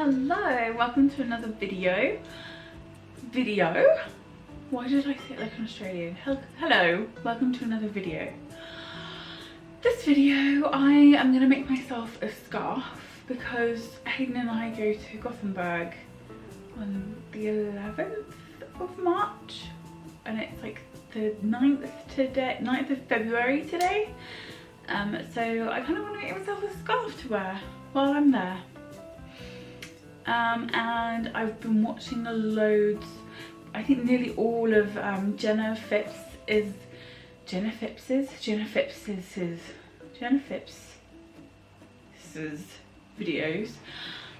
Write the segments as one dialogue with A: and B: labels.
A: Hello, welcome to another video. Why did I say it like an Australian? Hello, welcome to another video. This video, I am going to make myself a scarf because Hayden and I go to Gothenburg on the 11th of March and it's like the 9th of February today. So I kind of want to make myself a scarf to wear while I'm there. And I've been watching loads, I think nearly all of Jenna Phipps's videos.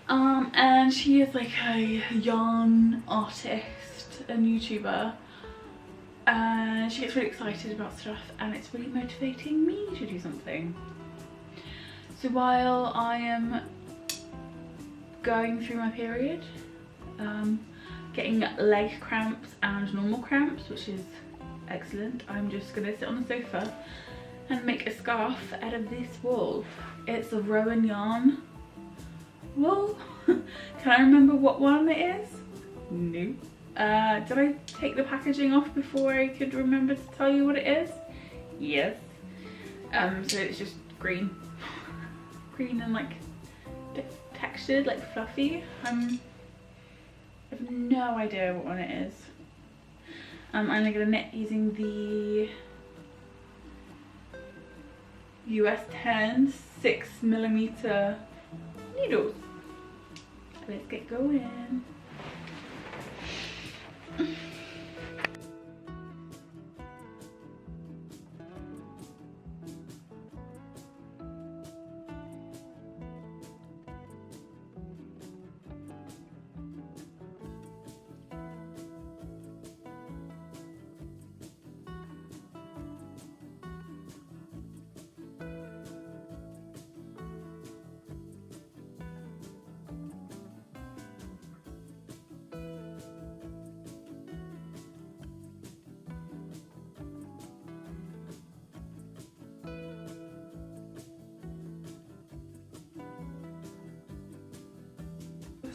A: And she is like a yarn artist and YouTuber. And she gets really excited about stuff and it's really motivating me to do something. So while I am going through my period, getting leg cramps and normal cramps, which is excellent, I'm just gonna sit on the sofa and make a scarf out of this wool. It's a Rowan Yarn wool. Can I remember what one it is? No. Did I take the packaging off before I could remember to tell you what it is? Yes. So it's just green. Green and like textured, like fluffy. I have no idea what one it is. I'm gonna knit using the US 10 6mm needles. Let's get going.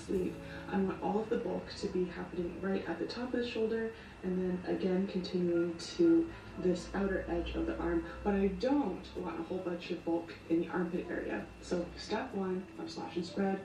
B: Sleeve. I want all of the bulk to be happening right at the top of the shoulder and then again continuing to this outer edge of the arm, but I don't want a whole bunch of bulk in the armpit area. So step one of slash and spread,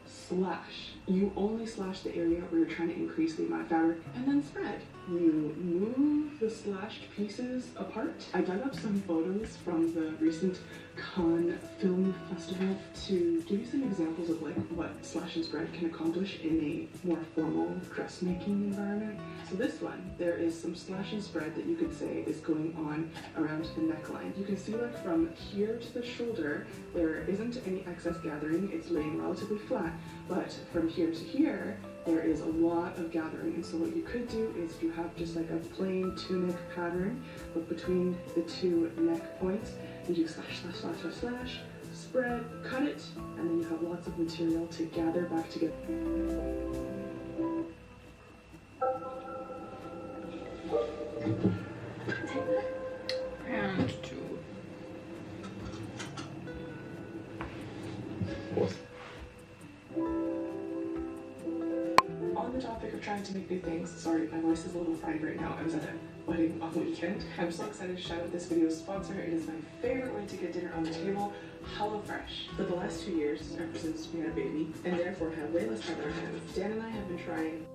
B: slash. You only slash the area where you're trying to increase the amount of fabric, and then spread. You move the slashed pieces apart. I dug up some photos from the recent Cannes Film Festival to give you some examples of like what slash and spread can accomplish in a more formal dressmaking environment. So this one, there is some slash and spread that you could say is going on around the neckline. You can see like from here to the shoulder, there isn't any excess gathering. It's laying relatively flat, but from here to here, there is a lot of gathering. And so what you could do is if you have just like a plain tunic pattern, but between the two neck points, you do slash, slash, slash, slash, slash, spread, cut it, and then you have lots of material to gather back together.
A: Round two.
B: On the topic of trying to make new things, sorry, my voice is a little fried right now. I was at a wedding on the weekend. I'm so excited to shout out this video's sponsor. It is my favorite way to get dinner on the table, HelloFresh. For the last 2 years, ever since we had a baby, and therefore have way less time on our hands, Dan and I have been trying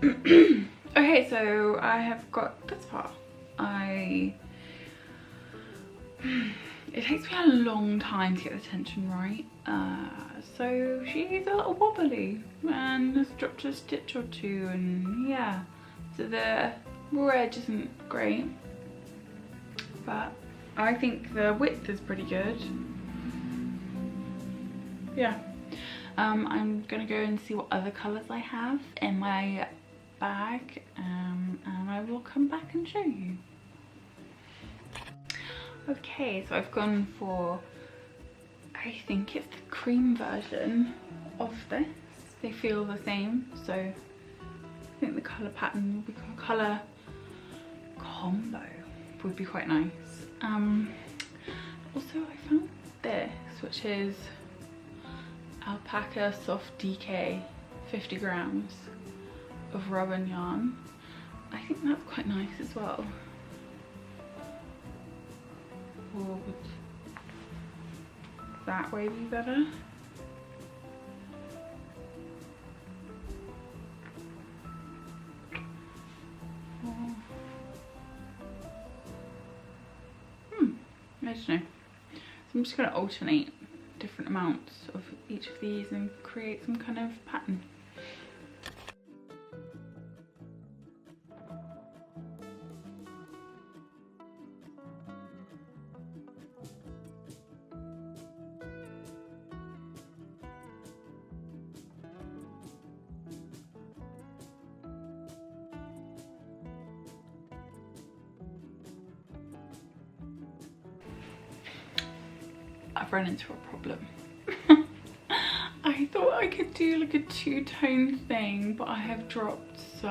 A: Okay, so I have got this far. It takes me a long time to get the tension right. So she's a little wobbly and has dropped a stitch or two, and yeah, so the raw edge isn't great, but I think the width is pretty good. Yeah. I'm gonna go and see what other colours I have in my bag, and I will come back and show you. Okay, so I've gone for, I think it's the cream version of this. They feel the same, so I think the colour pattern would be, colour combo would be quite nice. Also I found this, which is alpaca soft DK, 50 grams of Rowan yarn. I think that's quite nice as well. Or would that way be better? I don't know. So I'm just going to alternate different amounts of each of these and create some kind of pattern. I've run into a problem. I thought I could do like a two-tone thing, but I have dropped so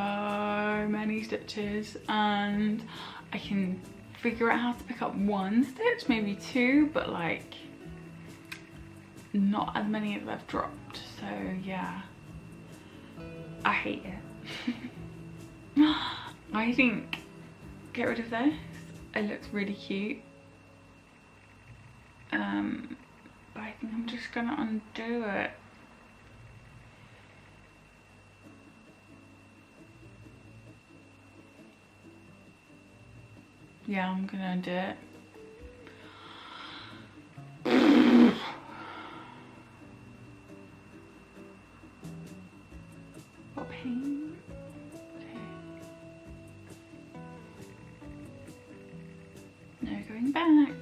A: many stitches, and I can figure out how to pick up one stitch, maybe two, but like not as many as I've dropped. So yeah, I hate it. I think get rid of this. It looks really cute. But I think I'm just gonna undo it. Yeah, I'm gonna undo it. What pain? Okay. No going back.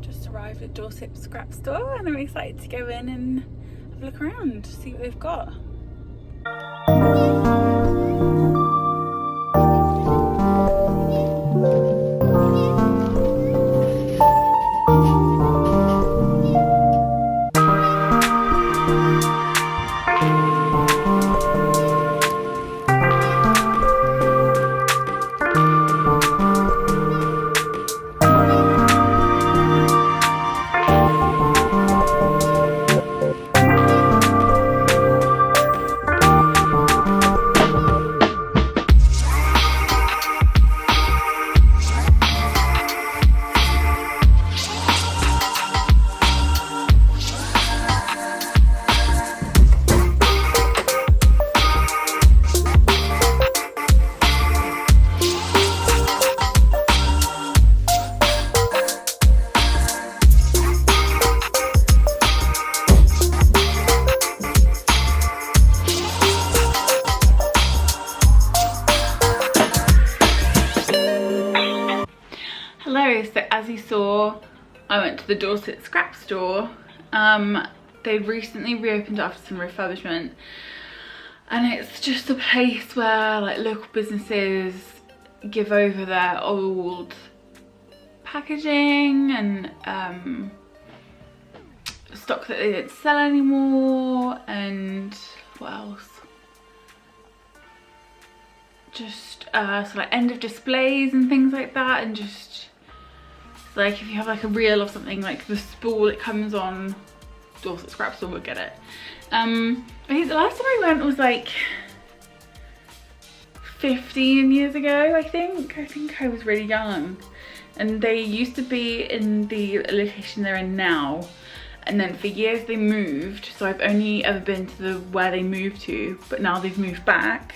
A: Just arrived at Dorset Scrap Store and I'm excited to go in and have a look around, see what they've got. I went to the Dorset Scrap Store. They've recently reopened after some refurbishment, and it's just a place where like local businesses give over their old packaging and stock that they don't sell anymore, and what else, just so like end of displays and things like that, and just like if you have like a reel of something, like the spool it comes on, Dorset Scrap Store would get it. I think the last time I went was like 15 years ago, I think I was really young, and they used to be in the location they're in now, and then for years they moved, so I've only ever been to where they moved to, but now they've moved back,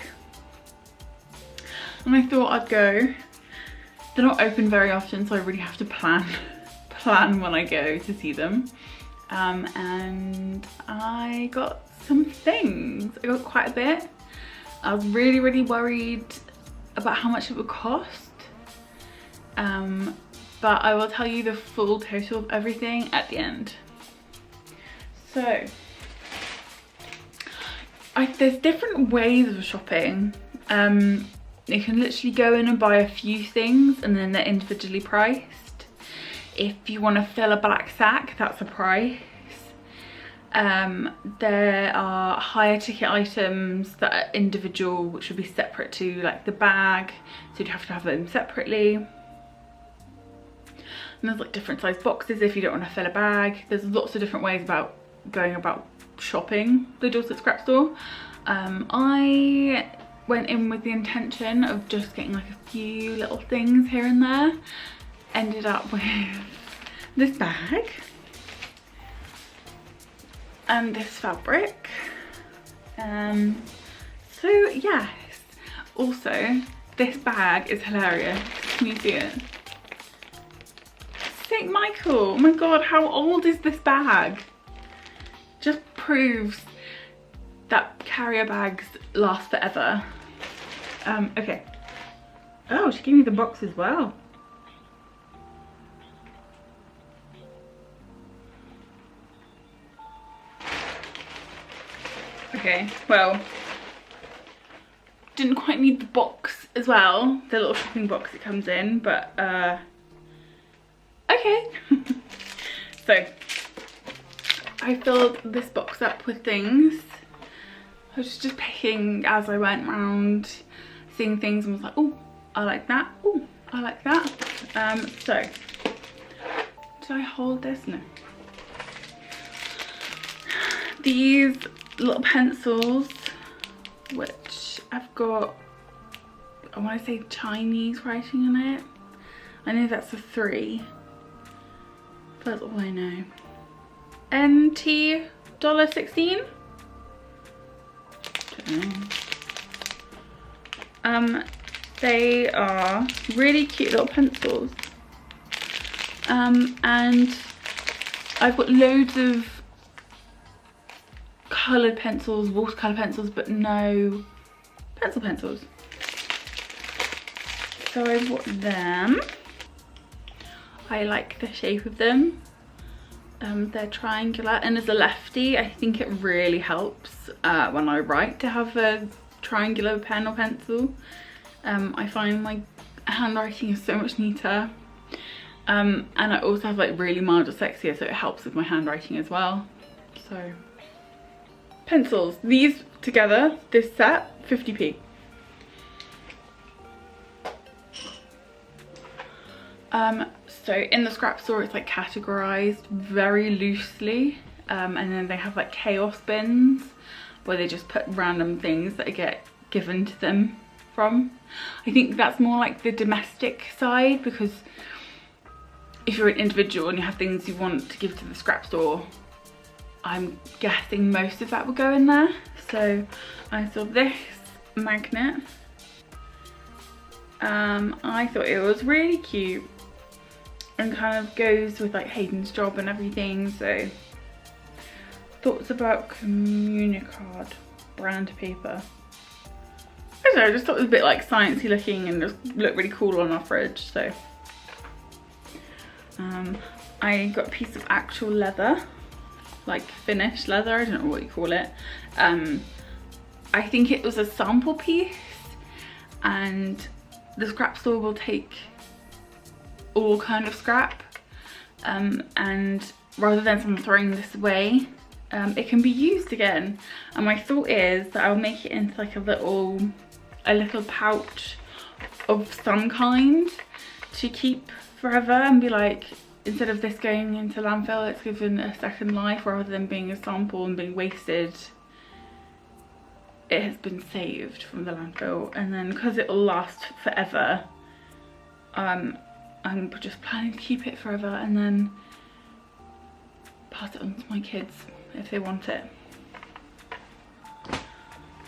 A: and I thought I'd go. They're not open very often, so I really have to plan when I go to see them. And I got some things. I got quite a bit. I was really worried about how much it would cost, but I will tell you the full total of everything at the end. So there's different ways of shopping. You can literally go in and buy a few things and then they're individually priced. If you want to fill a black sack, that's a price. There are higher ticket items that are individual, which would be separate to like the bag, so you'd have to have them separately. And there's like different size boxes if you don't want to fill a bag. There's lots of different ways about going about shopping the Dorset Scrap Store. I went in with the intention of just getting like a few little things here and there. Ended up with this bag and this fabric. So yes, also this bag is hilarious. Can you see it? St. Michael. Oh my god, how old is this bag? Just proves that carrier bags last forever. Okay. Oh, she gave me the box as well. Okay, well, didn't quite need the box as well, the little shopping box it comes in, but okay. So I filled this box up with things. I was just picking as I went around, seeing things and was like, oh, I like that, oh, I like that. So, did I hold this? No. These little pencils, which I've got, I want to say Chinese writing on it. I know that's a 3, but that's all I know. NT $16. They are really cute little pencils, and I've got loads of coloured pencils, watercolour pencils, but no pencils. So I bought them. I like the shape of them. They're triangular, and as a lefty I think it really helps when I write to have a triangular pen or pencil. I find my handwriting is so much neater, and I also have like really mild dyslexia, so it helps with my handwriting as well. So pencils, these together, this set, 50p. So in the scrap store it's like categorized very loosely, and then they have like chaos bins where they just put random things that get given to them from. I think that's more like the domestic side, because if you're an individual and you have things you want to give to the scrap store, I'm guessing most of that will go in there. So I saw this magnet. I thought it was really cute and kind of goes with like Hayden's job and everything. So thoughts about Communicard brand paper. I don't know, I just thought it was a bit like sciencey looking and just looked really cool on our fridge. So I got a piece of actual leather, like finished leather, I don't know what you call it. I think it was a sample piece, and the scrap store will take all kind of scrap, and rather than someone throwing this away, it can be used again. And my thought is that I'll make it into like a little pouch of some kind to keep forever, and be like, instead of this going into landfill, it's given a second life rather than being a sample and being wasted. It has been saved from the landfill, and then because it will last forever, I'm just planning to keep it forever and then pass it on to my kids if they want it.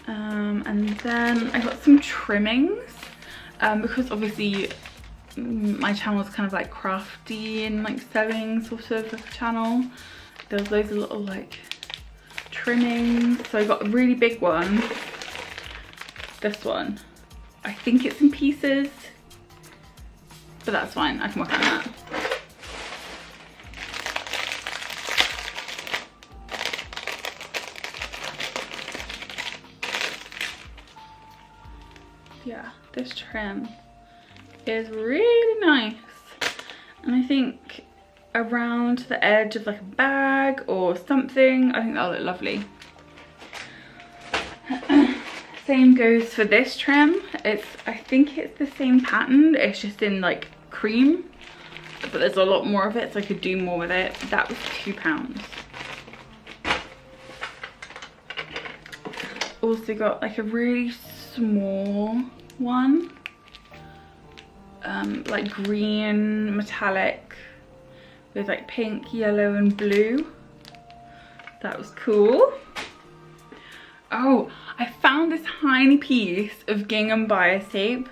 A: And then I got some trimmings, because obviously my channel is kind of like crafty and like sewing sort of like a channel. There's loads of little like trimmings. So I got a really big one. This one. I think it's in pieces, but that's fine. I can work on that. Yeah, this trim is really nice, and I think around the edge of like a bag or something, I think that'll look lovely. Same goes for this trim. I think it's the same pattern, it's just in like cream, but there's a lot more of it, so I could do more with it. That was £2. Also got like a really small one, like green metallic with like pink, yellow and blue. That was cool. Oh, I found this tiny piece of gingham bias tape.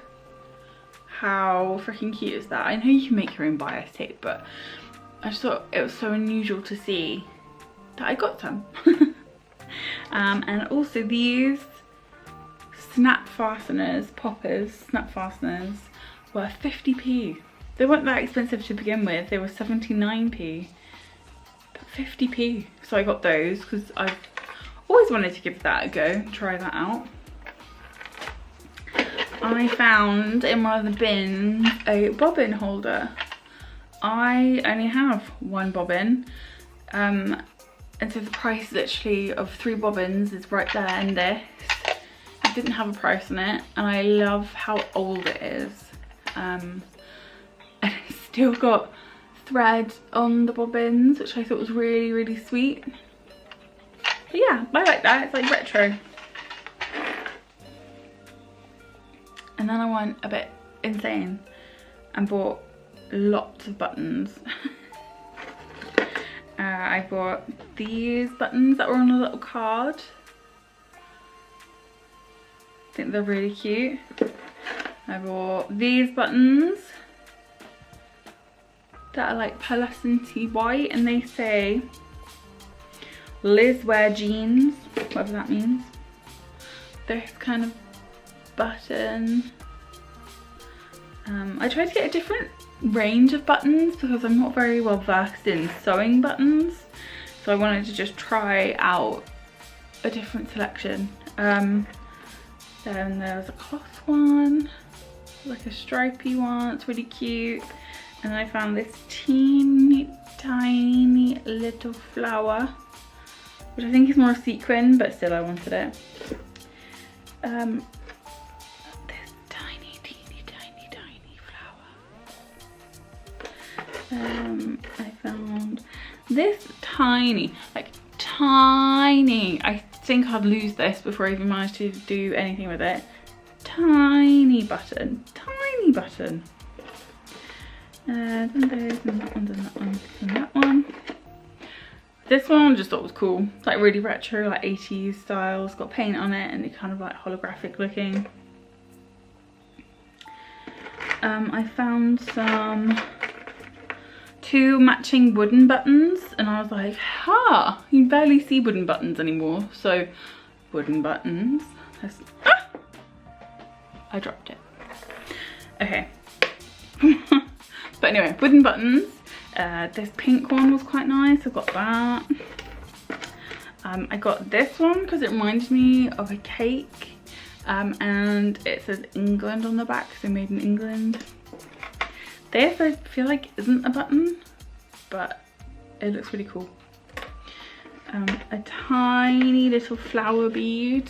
A: How freaking cute is that? I know you can make your own bias tape, but I just thought it was so unusual to see that I got some. And also these snap fasteners, snap fasteners, were 50p. They weren't that expensive to begin with, they were 79p, but 50p. So I got those because I've always wanted to give that a go, try that out. I found in one of the bins a bobbin holder. I only have one bobbin, and so the price literally of 3 bobbins is right there in this. It didn't have a price on it, and I love how old it is. And it's still got thread on the bobbins, which I thought was really, really sweet. But yeah, I like that, it's like retro. And then I went a bit insane and bought lots of buttons. I bought these buttons that were on a little card. I think they're really cute. I bought these buttons that are like pearlescent white, and they say Liz wear jeans, whatever that means. This kind of button. I tried to get a different range of buttons because I'm not very well versed in sewing buttons, so I wanted to just try out a different selection. Then there was a cloth one, like a stripy one, it's really cute. And I found this teeny tiny little flower, which I think is more sequin, but still I wanted it. This tiny, teeny, tiny flower. I found this tiny, like tiny, I think I'd lose this before I even managed to do anything with it. Tiny button, tiny button. Then there's that one, and that one, and that one. This one I just thought was cool. It's like really retro, like 80s style. It's got paint on it and it's kind of like holographic looking. I found some 2 matching wooden buttons, and I was like, ha, you barely see wooden buttons anymore. So wooden buttons. Ah! I dropped it. Okay. But anyway, wooden buttons. This pink one was quite nice, I got that. I got this one because it reminds me of a cake, and it says England on the back, so made in England. This I feel like isn't a button, but it looks really cool. A tiny little flower bead,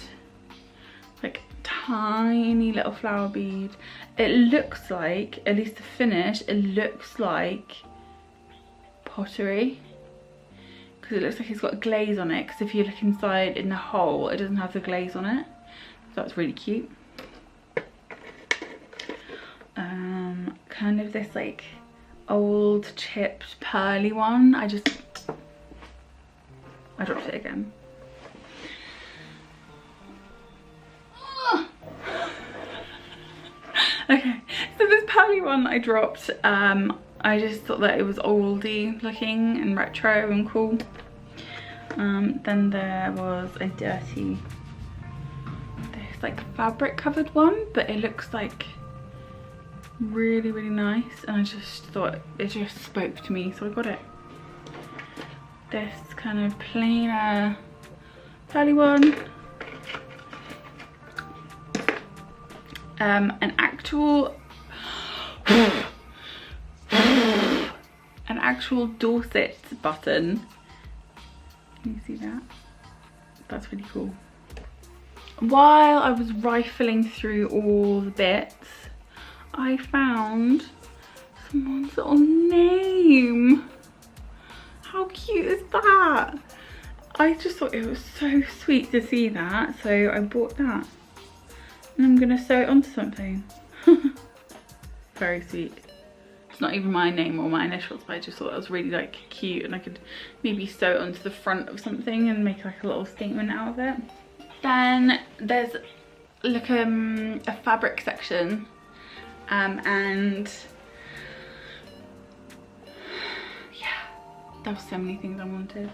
A: like tiny little flower bead. It looks like, at least the finish, it looks like pottery, because it looks like it's got a glaze on it, because if you look inside in the hole, it doesn't have the glaze on it. So that's really cute. Kind of this like old chipped pearly one. I dropped it again. Okay, so this pearly one I dropped, I just thought that it was oldie looking and retro and cool. Then there was a dirty, this like fabric covered one, but it looks like really, really nice, and I just thought it just spoke to me, so I got it. This kind of plainer pearly one. An actual Dorset button. Can you see that? That's really cool. While I was rifling through all the bits, I found someone's little name. How cute is that? I just thought it was so sweet to see that, so I bought that. And I'm gonna sew it onto something. Very sweet. It's not even my name or my initials, but I just thought it was really like cute, and I could maybe sew it onto the front of something and make like a little statement out of it. Then there's like a fabric section, and yeah, there were so many things I wanted.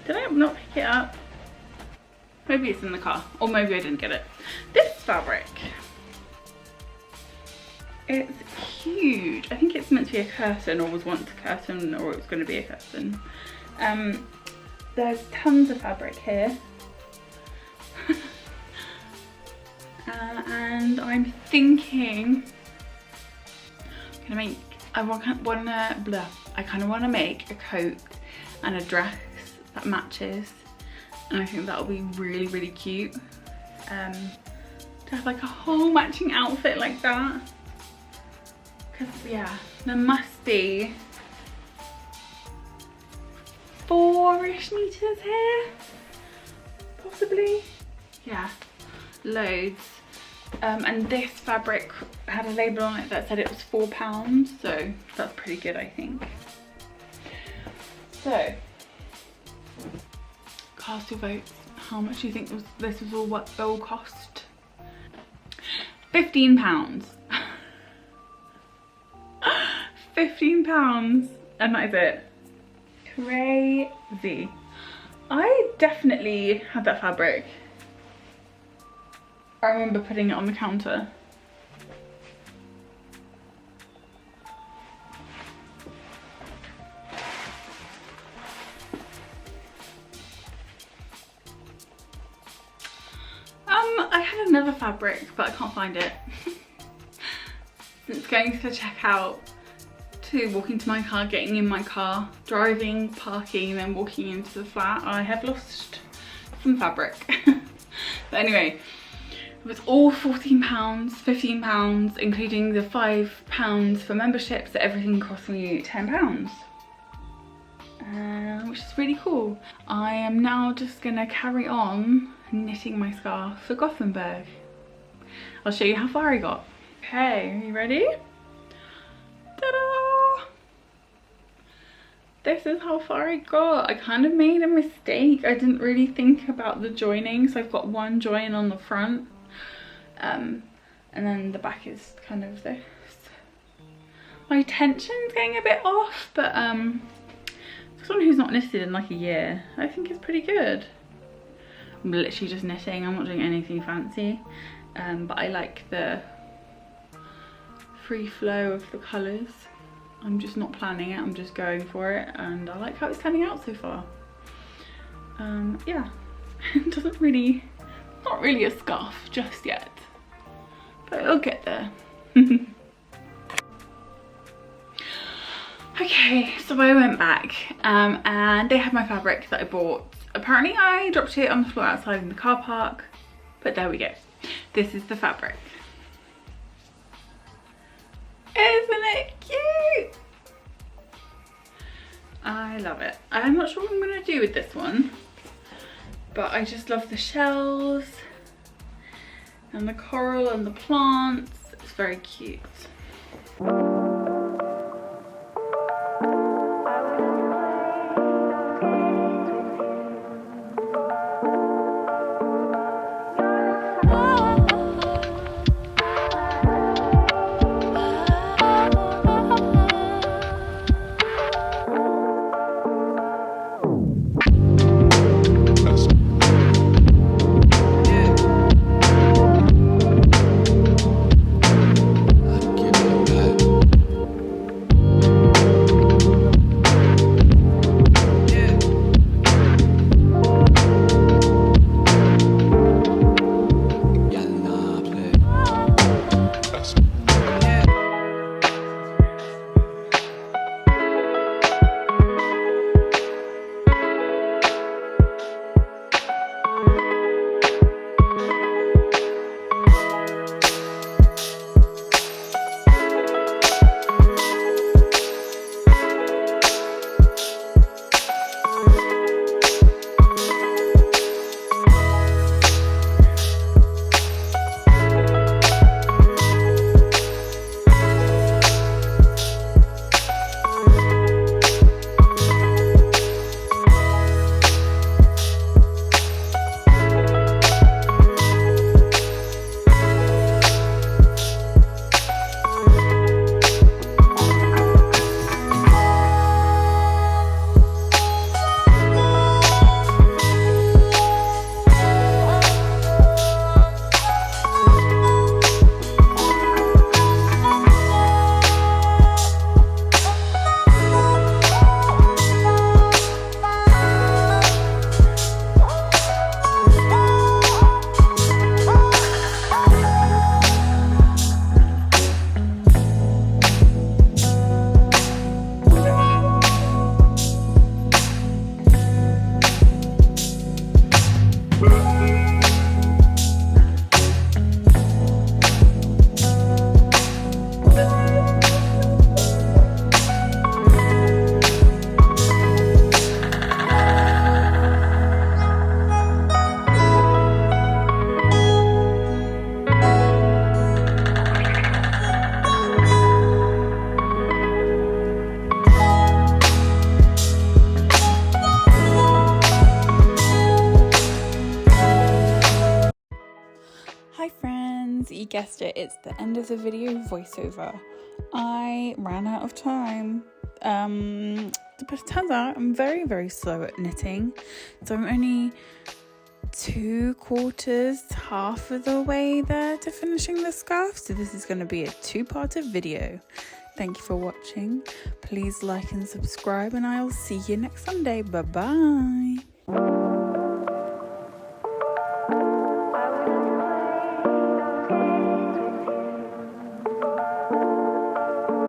A: Did I not pick it up? Maybe it's in the car, or maybe I didn't get it. This fabric, it's huge. I think it's meant to be a curtain, or was once a curtain, or it was going to be a curtain. There's tons of fabric here. And I'm thinking I kind of want to make a coat and a dress that matches, and I think that'll be really, really cute. To have like a whole matching outfit like that, because yeah, there must be 4-ish meters here, possibly. Yeah, loads. And this fabric had a label on it that said it was £4, so that's pretty good, I think. So, cast your votes. How much do you think this was all what all cost? £15. £15, and that is it. Crazy. I definitely had that fabric. I remember putting it on the counter. I had another fabric, but I can't find it. Since going to the checkout, to walking to my car, getting in my car, driving, parking, and then walking into the flat, I have lost some fabric. But anyway, it was all £14, £15, including the £5 for membership, so everything cost me £10. Which is really cool. I am now just gonna carry on knitting my scarf for Gothenburg. I'll show you how far I got. Okay, are you ready? Ta-da! This is how far I got. I kind of made a mistake. I didn't really think about the joining, so I've got one join on the front, and then the back is kind of this. My tension's getting a bit off, but for someone who's not knitted in like a year, I think it's pretty good. I'm literally just knitting. I'm not doing anything fancy, but I like the free flow of the colours. I'm just not planning it, I'm just going for it, and I like how it's turning out so far. Yeah, it doesn't really, not really a scarf just yet, but it'll get there. Okay, so I went back and they had my fabric that I bought. Apparently I dropped it on the floor outside in the car park, but there we go. This is the fabric. Isn't it cute? I love it. I'm not sure what I'm going to do with this one, but I just love the shells and the coral and the plants. It's very cute. You guessed it, it's the end of the video voiceover. I ran out of time. But it turns out I'm very slow at knitting, so I'm only 2/4, half of the way there to finishing the scarf, so this is going to be a 2-parter video. Thank you for watching. Please like and subscribe, and I'll see you next Sunday. Bye bye.